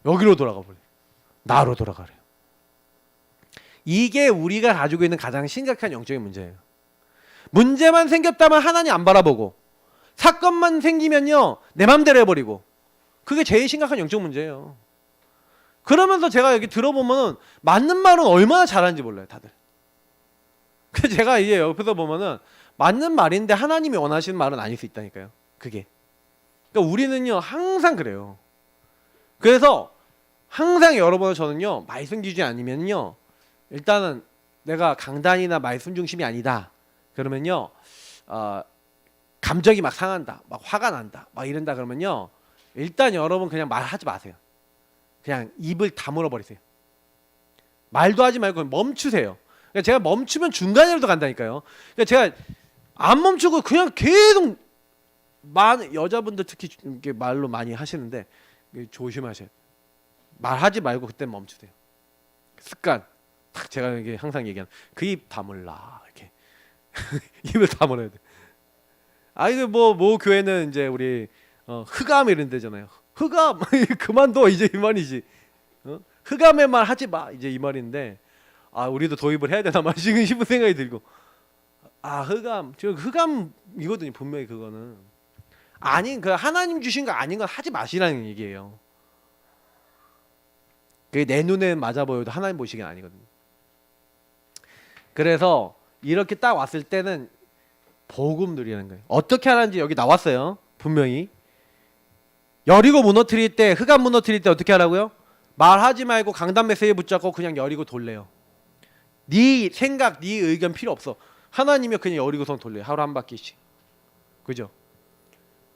여기로 돌아가 버려요. 나로 돌아가래요. 이게 우리가 가지고 있는 가장 심각한 영적인 문제예요. 문제만 생겼다면 하나님 안 바라보고 사건만 생기면요 내 맘대로 해버리고 그게 제일 심각한 영적 문제예요. 그러면서 제가 여기 들어보면은 맞는 말은 얼마나 잘하는지 몰라요 다들. 그래서 제가 이제 옆에서 보면은 맞는 말인데 하나님이 원하시는 말은 아닐 수 있다니까요. 그게. 그러니까 우리는요 항상 그래요. 그래서 항상 여러분 저는요 말씀 기준이 아니면요 일단은 내가 강단이나 말씀 중심이 아니다. 그러면요 감정이 막 상한다, 막 화가 난다, 막 이런다 그러면요 일단 여러분 그냥 말하지 마세요. 그냥 입을 다물어 버리세요. 말도 하지 말고 멈추세요. 그러니까 제가 멈추면 중간이라도 간다니까요. 그러니까 제가 안 멈추고 그냥 계속 여자분들 특히 이렇게 말로 많이 하시는데 조심하셔야 돼요. 말하지 말고 그때 멈추세요. 습관. 딱 제가 이게 항상 얘기하는 그 입 다물라 이렇게 입을 다물어야 돼. 이거 뭐 교회는 이제 우리 흑암 이런 데잖아요. 흑암 그만둬 이제 이 말이지. 흑암의 말 하지 마 이제 이 말인데 우리도 도입을 해야 되나 막 지금 싶은 생각이 들고 흑암 저 흑암이거든요 분명히 그거는 아닌 그 하나님 주신 거 아닌 건 하지 마시라는 얘기예요. 그게 내 눈에 맞아 보여도 하나님 보시기엔 아니거든요. 그래서 이렇게 딱 왔을 때는 복음 누리는 거예요. 어떻게 하는지 여기 나왔어요. 분명히 여리고 무너뜨릴 때 흑암 무너뜨릴 때 어떻게 하라고요? 말하지 말고 강단 메시지 붙잡고 그냥 여리고 돌래요. 네 생각, 네 의견 필요 없어. 하나님이 그냥 여리고성 돌려요. 하루 한 바퀴씩. 그죠?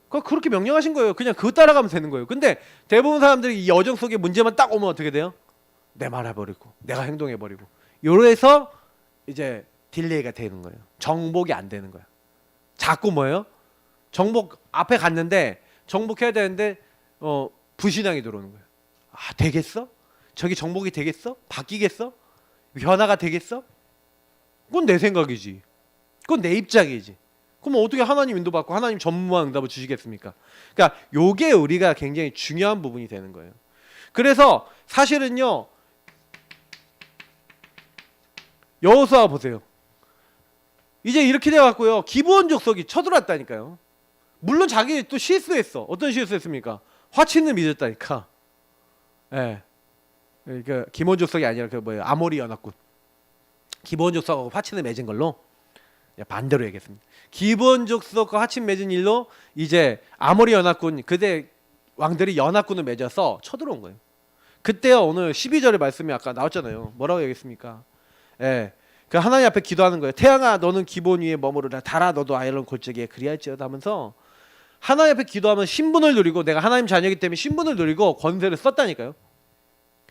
그렇게 명령하신 거예요. 그냥 그거 따라가면 되는 거예요. 근데 대부분 사람들이 이 여정 속에 문제만 딱 오면 어떻게 돼요? 내 말 해버리고 내가 행동해버리고 요래서 이제 딜레이가 되는 거예요. 정복이 안 되는 거예요. 자꾸 뭐예요? 정복 앞에 갔는데 정복해야 되는데 불신앙이 들어오는 거예요. 되겠어? 저기 정복이 되겠어? 바뀌겠어? 변화가 되겠어? 그건 내 생각이지. 그건 내 입장이지. 그럼 어떻게 하나님 인도받고 하나님 전무한 응답을 주시겠습니까? 그러니까 요게 우리가 굉장히 중요한 부분이 되는 거예요. 그래서 사실은요 여호수아 보세요. 이제 이렇게 돼갖고요 기브온 족속이 쳐들어왔다니까요. 물론 자기 또 실수했어. 어떤 실수했습니까? 화친을 믿었다니까. 예. 그러니까 기브온 족속이 아니라 아모리 연합군. 기브온 족속하고 화친을 맺은 걸로 반대로 얘기했습니다. 기브온 족속과 화친 맺은 일로 이제 아모리 연합군 그때 왕들이 연합군을 맺어서 쳐들어온 거예요. 그때요 오늘 12절의 말씀이 아까 나왔잖아요. 뭐라고 얘기했습니까? 예. 그 하나님 앞에 기도하는 거예요. 태양아 너는 기본 위에 머무르라. 달아 너도 아이론 골짜기에 그리할지어다 하면서 하나님 앞에 기도하면 신분을 누리고 내가 하나님 자녀이기 때문에 신분을 누리고 권세를 썼다니까요.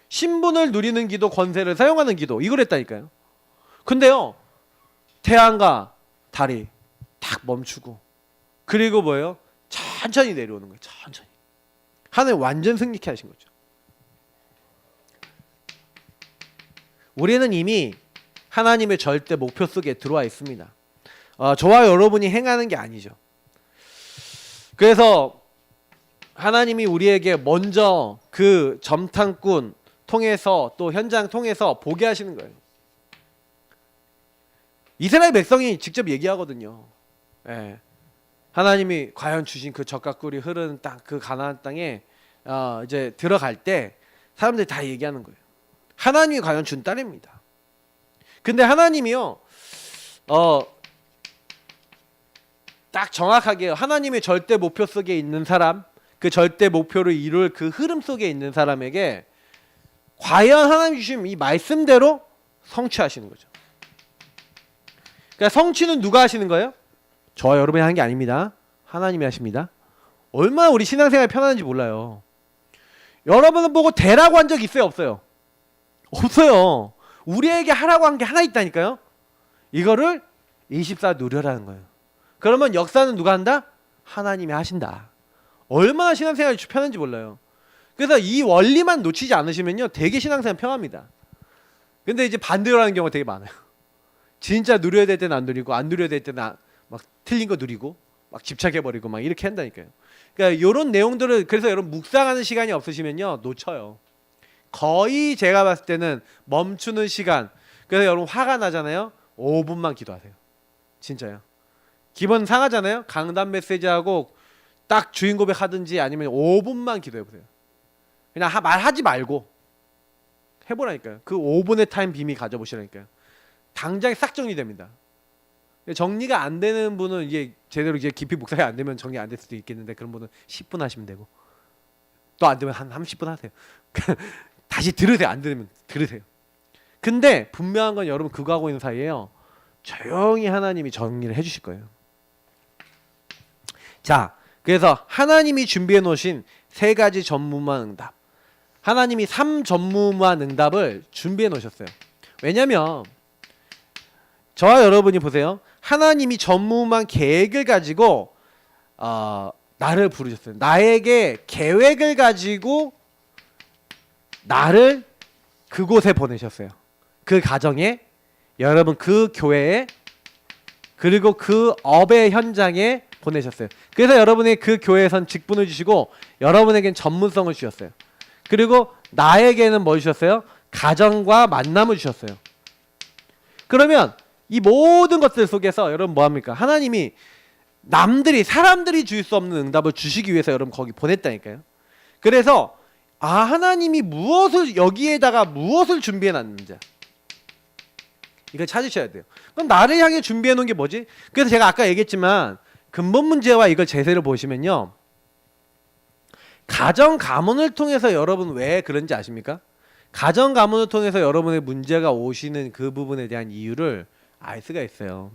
신분을 누리는 기도, 권세를 사용하는 기도 이걸 했다니까요. 근데요 태양과 달이 딱 멈추고 그리고 뭐예요? 천천히 내려오는 거예요. 천천히. 하나님 완전 승리케 하신 거죠. 우리는 이미 하나님의 절대 목표 속에 들어와 있습니다. 저와 여러분이 행하는 게 아니죠. 그래서 하나님이 우리에게 먼저 그 점탕꾼 통해서 또 현장 통해서 보게 하시는 거예요. 이스라엘 백성이 직접 얘기하거든요. 예. 하나님이 과연 주신 그 젖과 꿀이 흐르는 땅, 그 가나안 땅에 이제 들어갈 때 사람들이 다 얘기하는 거예요. 하나님이 과연 준 딸입니다. 근데 하나님이요, 딱 정확하게 하나님의 절대 목표 속에 있는 사람, 그 절대 목표를 이룰 그 흐름 속에 있는 사람에게 과연 하나님 주신 이 말씀대로 성취하시는 거죠. 그러니까 성취는 누가 하시는 거예요? 저와 여러분이 하는 게 아닙니다. 하나님이 하십니다. 얼마나 우리 신앙생활이 편안한지 몰라요. 여러분은 보고 되라고 한 적 있어요? 없어요? 없어요. 우리에게 하라고 한 게 하나 있다니까요. 이거를 24 누려라는 거예요. 그러면 역사는 누가 한다? 하나님이 하신다. 얼마나 신앙생활이 편한지 몰라요. 그래서 이 원리만 놓치지 않으시면요 되게 신앙생활 편합니다. 근데 이제 반대로 하는 경우가 되게 많아요. 진짜 누려야 될 때는 안 누리고 안 누려야 될 때는 막 틀린 거 누리고 막 집착해버리고 막 이렇게 한다니까요. 그러니까 이런 내용들을 그래서 여러분 묵상하는 시간이 없으시면요 놓쳐요. 거의 제가 봤을 때는 멈추는 시간. 그래서 여러분 화가 나잖아요. 5분만 기도하세요. 진짜요. 기분 상하잖아요. 강단 메시지하고 딱 주인 고백 하든지 아니면 5분만 기도해보세요. 그냥 말하지 말고 해보라니까요. 그 5분의 타임 비밀 가져보시라니까요. 당장 싹 정리됩니다. 정리가 안 되는 분은 이게 제대로 이제 깊이 묵상이 안 되면 정리 안 될 수도 있겠는데 그런 분은 10분 하시면 되고 또 안 되면 한 30분 하세요. 다시 들으세요. 안 들으면 들으세요. 근데 분명한 건 여러분 그거 하고 있는 사이에요. 조용히 하나님이 정리를 해주실 거예요. 자, 그래서 하나님이 준비해 놓으신 3가지 전무만 응답. 하나님이 3전무만 응답을 준비해 놓으셨어요. 왜냐면 저와 여러분이 보세요. 하나님이 전무만 계획을 가지고 나를 부르셨어요. 나에게 계획을 가지고 나를 그곳에 보내셨어요. 그 가정에, 여러분 그 교회에, 그리고 그 업의 현장에 보내셨어요. 그래서 여러분이 그 교회에선 직분을 주시고 여러분에겐 전문성을 주셨어요. 그리고 나에게는 뭐 주셨어요? 가정과 만남을 주셨어요. 그러면 이 모든 것들 속에서 여러분 뭐합니까? 하나님이 사람들이 줄 수 없는 응답을 주시기 위해서 여러분 거기 보냈다니까요. 그래서 하나님이 여기에다가 무엇을 준비해 놨는지 이걸 찾으셔야 돼요. 그럼 나를 향해 준비해 놓은 게 뭐지? 그래서 제가 아까 얘기했지만 근본 문제와 이걸 제세를 보시면요. 가정 가문을 통해서 여러분 왜 그런지 아십니까? 가정 가문을 통해서 여러분의 문제가 오시는 그 부분에 대한 이유를 알 수가 있어요.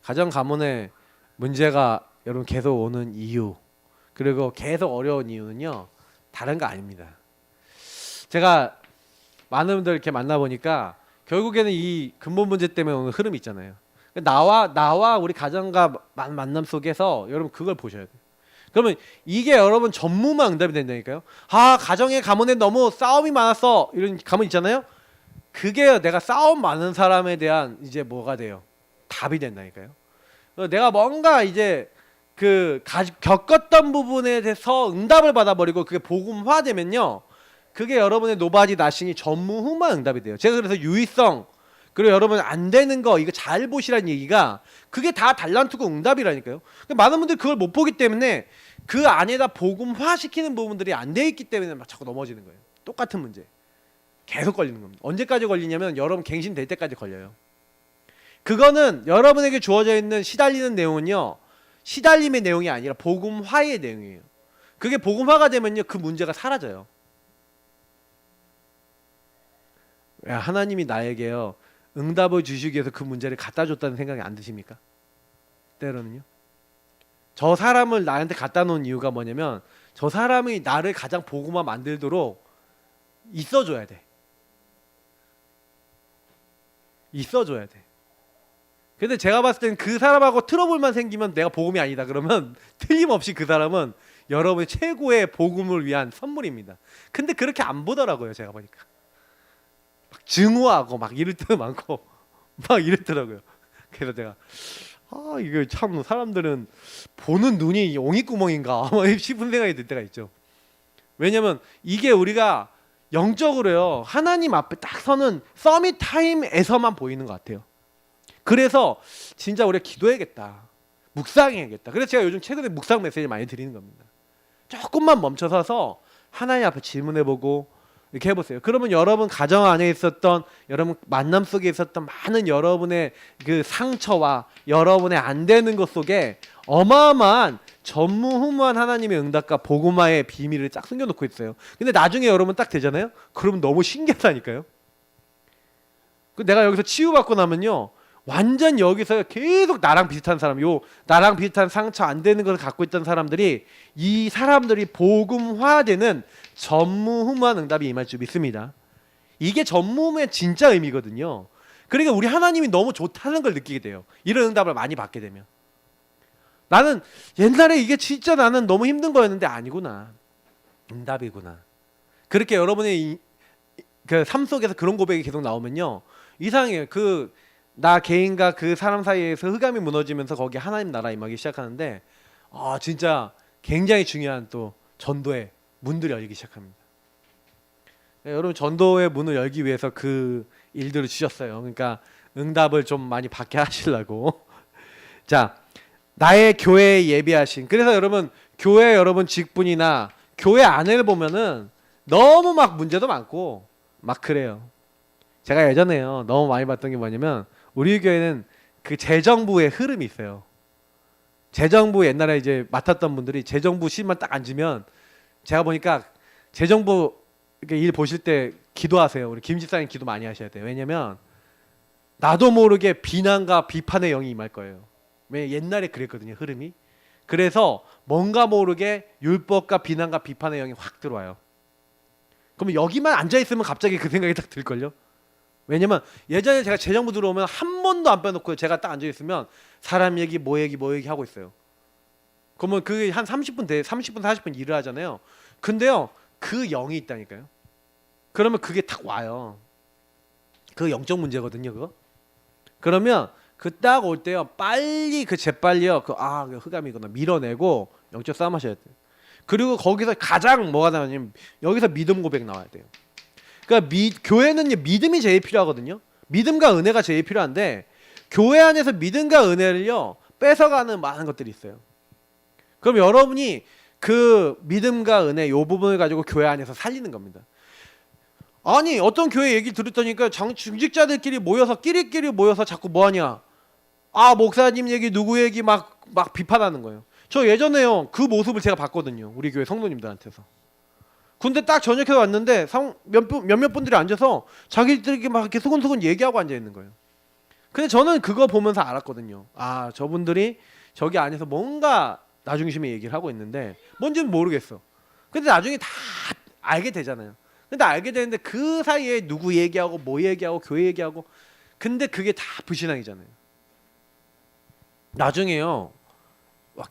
가정 가문에 문제가 여러분 계속 오는 이유, 그리고 계속 어려운 이유는요. 다른 거 아닙니다. 제가 많은 분들 이렇게 만나보니까 결국에는 이 근본 문제 때문에 오는 흐름이 있잖아요. 나와 우리 가정과 만남 속에서 여러분 그걸 보셔야 돼요. 그러면 이게 여러분 전무만 응답이 된다니까요. 가정의 가문에 너무 싸움이 많았어 이런 가문 있잖아요. 그게 내가 싸움 많은 사람에 대한 이제 뭐가 돼요? 답이 된다니까요. 내가 뭔가 이제 겪었던 부분에 대해서 응답을 받아버리고 그게 복음화되면요. 그게 여러분의 노바디 나싱이 전무후만 응답이 돼요. 제가 그래서 유의성 그리고 여러분 안 되는 거 이거 잘 보시라는 얘기가 그게 다 달란트고 응답이라니까요. 많은 분들이 그걸 못 보기 때문에 그 안에다 복음화시키는 부분들이 안 돼 있기 때문에 막 자꾸 넘어지는 거예요. 똑같은 문제 계속 걸리는 겁니다. 언제까지 걸리냐면 여러분 갱신될 때까지 걸려요. 그거는 여러분에게 주어져 있는 시달리는 내용은요. 시달림의 내용이 아니라 복음화의 내용이에요. 그게 복음화가 되면요. 그 문제가 사라져요. 하나님이 나에게요. 응답을 주시기 위해서 그 문제를 갖다 줬다는 생각이 안 드십니까? 때로는요. 저 사람을 나한테 갖다 놓은 이유가 뭐냐면 저 사람이 나를 가장 복음화 만들도록 있어줘야 돼. 있어줘야 돼. 근데 제가 봤을 때는 그 사람하고 트러블만 생기면 내가 복음이 아니다 그러면 틀림없이 그 사람은 여러분의 최고의 복음을 위한 선물입니다. 근데 그렇게 안 보더라고요. 제가 보니까 막 증오하고 막 이럴 때도 많고 막 이랬더라고요. 그래서 제가 이거 참 사람들은 보는 눈이 옹이구멍인가 싶은 생각이 들 때가 있죠. 왜냐면 이게 우리가 영적으로요. 하나님 앞에 딱 서는 서밋 타임에서만 보이는 것 같아요. 그래서 진짜 우리가 기도해야겠다. 묵상해야겠다. 그래서 제가 요즘 최근에 묵상 메시지 많이 드리는 겁니다. 조금만 멈춰서서 하나님 앞에 질문해보고 이렇게 해보세요. 그러면 여러분 가정 안에 있었던 여러분 만남 속에 있었던 많은 여러분의 그 상처와 여러분의 안 되는 것 속에 어마어마한 전무후무한 하나님의 응답과 복음화의 비밀을 쫙 숨겨놓고 있어요. 근데 나중에 여러분 딱 되잖아요. 그러면 너무 신기하다니까요. 내가 여기서 치유받고 나면요. 완전 여기서 계속 나랑 비슷한 사람, 나랑 비슷한 상처 안 되는 것을 갖고 있던 사람들이 이 사람들이 복음화되는 전무후무한 응답이 임할 줄 믿습니다. 이게 전무후무의 진짜 의미거든요. 그러니까 우리 하나님이 너무 좋다는 걸 느끼게 돼요. 이런 응답을 많이 받게 되면. 나는 옛날에 이게 진짜 나는 너무 힘든 거였는데 아니구나. 응답이구나. 그렇게 여러분의 그 삶 속에서 그런 고백이 계속 나오면요. 이상해요. 나 개인과 그 사람 사이에서 흑암이 무너지면서 거기 하나님 나라 임하기 시작하는데 진짜 굉장히 중요한 또 전도의 문들이 열리기 시작합니다. 네, 여러분 전도의 문을 열기 위해서 그 일들을 주셨어요. 그러니까 응답을 좀 많이 받게 하시려고. 자, 나의 교회에 예비하신. 그래서 여러분 교회 여러분 직분이나 교회 안을 보면은 너무 막 문제도 많고 막 그래요. 제가 예전에요 너무 많이 봤던 게 뭐냐면 우리 교회는 그 재정부의 흐름이 있어요. 재정부 옛날에 이제 맡았던 분들이 재정부 실만 딱 앉으면 제가 보니까 재정부 일 보실 때 기도하세요. 우리 김 집사님 기도 많이 하셔야 돼요. 왜냐면 나도 모르게 비난과 비판의 영이 임할 거예요. 왜 옛날에 그랬거든요 흐름이. 그래서 뭔가 모르게 율법과 비난과 비판의 영이 확 들어와요. 그러면 여기만 앉아 있으면 갑자기 그 생각이 딱 들걸요. 왜냐면 예전에 제가 재정부 들어오면 한 번도 안 빼놓고 제가 딱 앉아 있으면 사람 얘기 뭐 얘기 하고 있어요. 그러면 그게 한 30분 40분 일을 하잖아요. 근데요 그 영이 있다니까요. 그러면 그게 탁 와요. 그 영적 문제거든요 그거. 그러면 그 딱 올 때요 빨리 그 재빨리요 그 흑암이구나 밀어내고 영적 싸움 하셔야 돼요. 그리고 거기서 가장 뭐가 나오냐면 여기서 믿음 고백 나와야 돼요. 그러니까 교회는 믿음이 제일 필요하거든요. 믿음과 은혜가 제일 필요한데 교회 안에서 믿음과 은혜를요 뺏어가는 많은 것들이 있어요. 그럼 여러분이 그 믿음과 은혜 요 부분을 가지고 교회 안에서 살리는 겁니다. 아니 어떤 교회 얘기 들었더니까 중직자들끼리 모여서 끼리끼리 모여서 자꾸 뭐하냐 목사님 얘기 누구 얘기 막 비판하는 거예요. 저 예전에요 그 모습을 제가 봤거든요 우리 교회 성도님들한테서. 근데 딱 저녁에 왔는데 몇몇 분들이 앉아서 자기들끼리 막 이렇게 소곤소곤 얘기하고 앉아 있는 거예요. 근데 저는 그거 보면서 알았거든요. 저분들이 저기 안에서 뭔가 나 중심의 얘기를 하고 있는데 뭔지는 모르겠어. 근데 나중에 다 알게 되잖아요. 근데 알게 되는데 그 사이에 누구 얘기하고 뭐 얘기하고 교회 얘기하고 근데 그게 다 불신앙이잖아요. 나중에요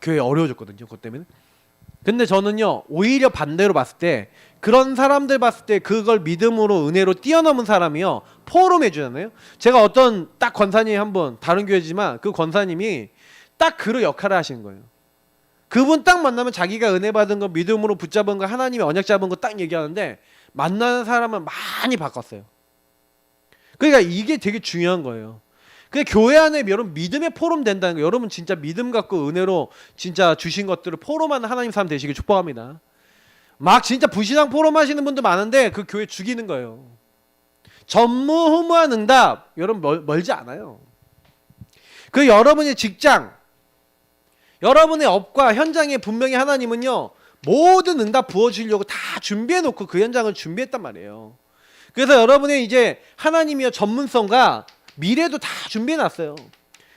교회 어려워졌거든요 그것 때문에. 근데 저는요 오히려 반대로 봤을 때 그런 사람들 봤을 때 그걸 믿음으로 은혜로 뛰어넘은 사람이요 포럼 해주잖아요. 제가 어떤 딱 권사님 한 분 다른 교회지만 그 권사님이 딱 그 역할을 하시는 거예요. 그분 딱 만나면 자기가 은혜 받은 거 믿음으로 붙잡은 거 하나님이 언약 잡은 거 딱 얘기하는데 만나는 사람을 많이 바꿨어요. 그러니까 이게 되게 중요한 거예요. 그 교회 안에 여러분 믿음의 포럼 된다는 거 여러분 진짜 믿음 갖고 은혜로 진짜 주신 것들을 포럼하는 하나님 사람 되시길 축복합니다. 막 진짜 불신앙 포럼 하시는 분도 많은데 그 교회 죽이는 거예요. 전무후무한 응답 여러분 멀지 않아요. 그 여러분의 직장 여러분의 업과 현장에 분명히 하나님은요 모든 응답 부어주려고 다 준비해놓고 그 현장을 준비했단 말이에요. 그래서 여러분의 이제 하나님이여 전문성과 미래도 다 준비해놨어요.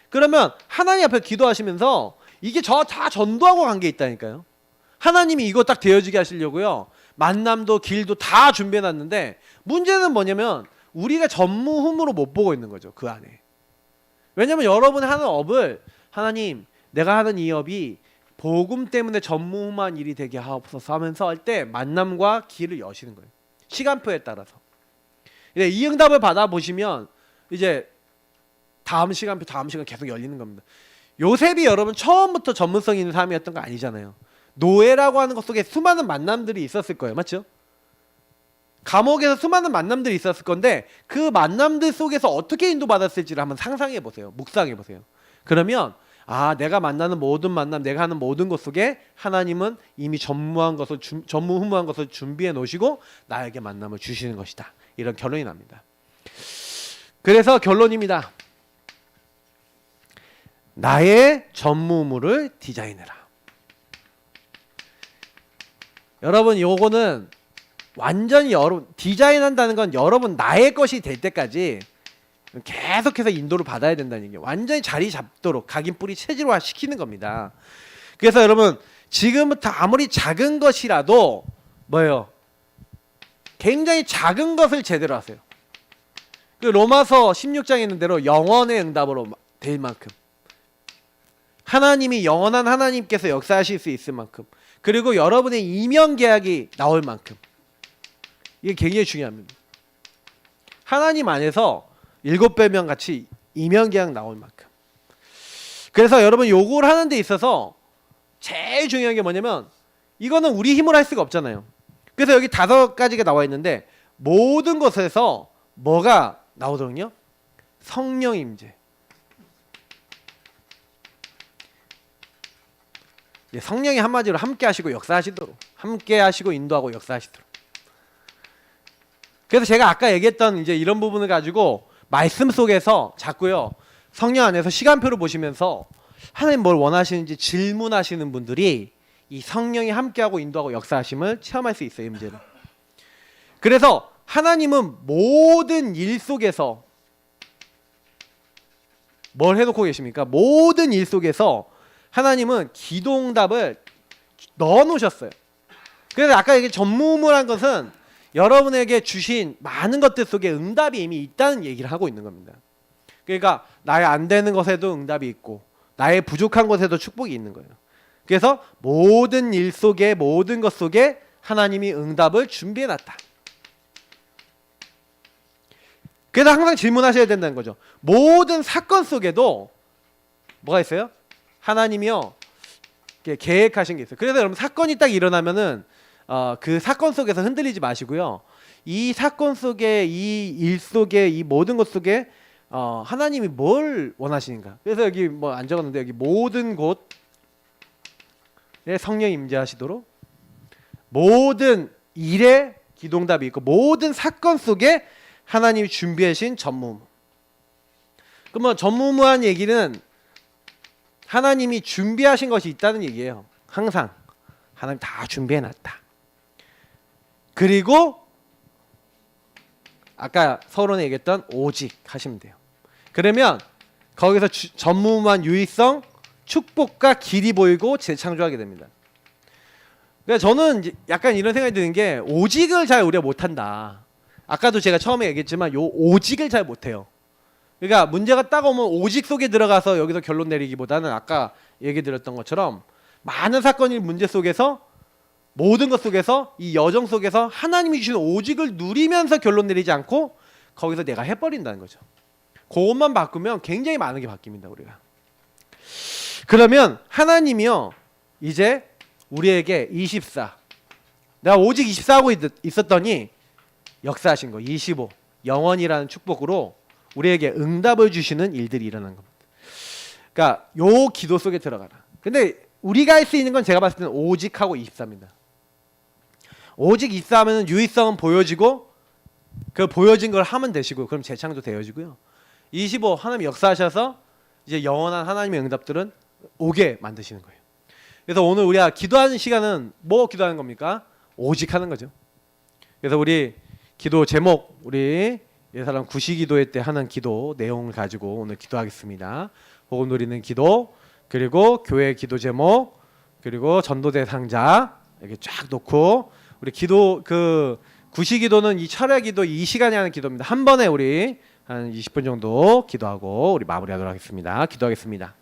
그러면 하나님 앞에 기도하시면서 이게 다 전도하고 관계 있다니까요. 하나님이 이거 딱 되어지게 하시려고요 만남도 길도 다 준비해놨는데 문제는 뭐냐면 우리가 전무후무로 못 보고 있는 거죠 그 안에. 왜냐면 여러분이 하는 업을 하나님 내가 하는 이 업이 복음 때문에 전무후무한 일이 되게 하옵소서 하면서 할 때 만남과 길을 여시는 거예요. 시간표에 따라서. 이 응답을 받아보시면 이제 다음 시간 계속 열리는 겁니다. 요셉이 여러분 처음부터 전문성 있는 사람이었던 거 아니잖아요. 노예라고 하는 것 속에 수많은 만남들이 있었을 거예요. 맞죠? 감옥에서 수많은 만남들이 있었을 건데 그 만남들 속에서 어떻게 인도받았을지를 한번 상상해 보세요. 묵상해 보세요. 그러면 내가 만나는 모든 만남 내가 하는 모든 것 속에 하나님은 이미 전무후무한 것을 준비해 놓으시고 나에게 만남을 주시는 것이다. 이런 결론이 납니다. 그래서 결론입니다. 나의 전무후무를 디자인해라. 여러분 요거는 완전히 여러분 디자인한다는 건 여러분 나의 것이 될 때까지 계속해서 인도를 받아야 된다는 게 완전히 자리 잡도록 각인 뿌리 체질화 시키는 겁니다. 그래서 여러분 지금부터 아무리 작은 것이라도 뭐예요? 굉장히 작은 것을 제대로 하세요. 그 로마서 16장에 있는 대로 영원의 응답으로 될 만큼 하나님이 영원한 하나님께서 역사하실 수 있을 만큼 그리고 여러분의 이면 계약이 나올 만큼 이게 굉장히 중요합니다. 하나님 안에서 7배명 같이 임용계약 나올 만큼. 그래서 여러분 요걸 하는 데 있어서 제일 중요한 게 뭐냐면 이거는 우리 힘으로 할 수가 없잖아요. 그래서 여기 5가지가 나와 있는데 모든 것에서 뭐가 나오더군요? 성령 임재. 성령이 한마디로 함께 하시고 역사하시도록, 함께 하시고 인도하고 역사하시도록. 그래서 제가 아까 얘기했던 이제 이런 부분을 가지고 말씀 속에서 자꾸요 성령 안에서 시간표를 보시면서 하나님 뭘 원하시는지 질문하시는 분들이 이 성령이 함께하고 인도하고 역사하심을 체험할 수 있어요. 임재를. 그래서 하나님은 모든 일 속에서 뭘 해놓고 계십니까? 모든 일 속에서 하나님은 기도응답을 넣어놓으셨어요. 그래서 아까 얘기 전무후무란 것은 여러분에게 주신 많은 것들 속에 응답이 이미 있다는 얘기를 하고 있는 겁니다. 그러니까 나의 안 되는 것에도 응답이 있고 나의 부족한 것에도 축복이 있는 거예요. 그래서 모든 일 속에 모든 것 속에 하나님이 응답을 준비해놨다. 그래서 항상 질문하셔야 된다는 거죠. 모든 사건 속에도 뭐가 있어요? 하나님이요 계획하신 게 있어요. 그래서 여러분 사건이 딱 일어나면은 그 사건 속에서 흔들리지 마시고요. 이 사건 속에 이 일 속에 이 모든 것 속에 하나님이 뭘 원하시는가. 그래서 여기 뭐 안 적었는데 여기 모든 곳에 성령이 임재하시도록 모든 일에 기도응답이 있고 모든 사건 속에 하나님이 준비하신 전무후무. 그러면 전무후무한 얘기는 하나님이 준비하신 것이 있다는 얘기예요. 항상 하나님 다 준비해놨다. 그리고 아까 서론에 얘기했던 오직 하시면 돼요. 그러면 거기서 전무후무한 유의성, 축복과 길이 보이고 재창조하게 됩니다. 그러니까 저는 이제 약간 이런 생각이 드는 게 오직을 잘 우리가 못한다. 아까도 제가 처음에 얘기했지만 요 오직을 잘 못해요. 그러니까 문제가 딱 오면 오직 속에 들어가서 여기서 결론 내리기보다는 아까 얘기 드렸던 것처럼 많은 사건이 문제 속에서 모든 것 속에서 이 여정 속에서 하나님이 주신 오직을 누리면서 결론 내리지 않고 거기서 내가 해버린다는 거죠. 그것만 바꾸면 굉장히 많은 게 바뀝니다. 우리가. 그러면 하나님이요 이제 우리에게 24 내가 오직 24 하고 있었더니 역사하신 거 25 영원이라는 축복으로 우리에게 응답을 주시는 일들이 일어나는 겁니다. 그러니까 요 기도 속에 들어가라. 근데 우리가 할 수 있는 건 제가 봤을 때는 오직하고 24입니다. 오직 24 하면은 유의성은 보여지고 그 보여진 걸 하면 되시고 그럼 재창조 되어지고요. 25 하나님 역사하셔서 이제 영원한 하나님의 응답들은 오게 만드시는 거예요. 그래서 오늘 우리가 기도하는 시간은 뭐 기도하는 겁니까? 오직 하는 거죠. 그래서 우리 기도 제목 우리 예사람 구시기도회 때 하는 기도 내용을 가지고 오늘 기도하겠습니다. 복음 누리는 기도 그리고 교회 기도 제목 그리고 전도대 상자 이렇게 쫙 놓고 우리 기도 그 구시기도는 이 철야 기도 이 시간에 하는 기도입니다. 한 번에 우리 한 20분 정도 기도하고 우리 마무리하도록 하겠습니다. 기도하겠습니다.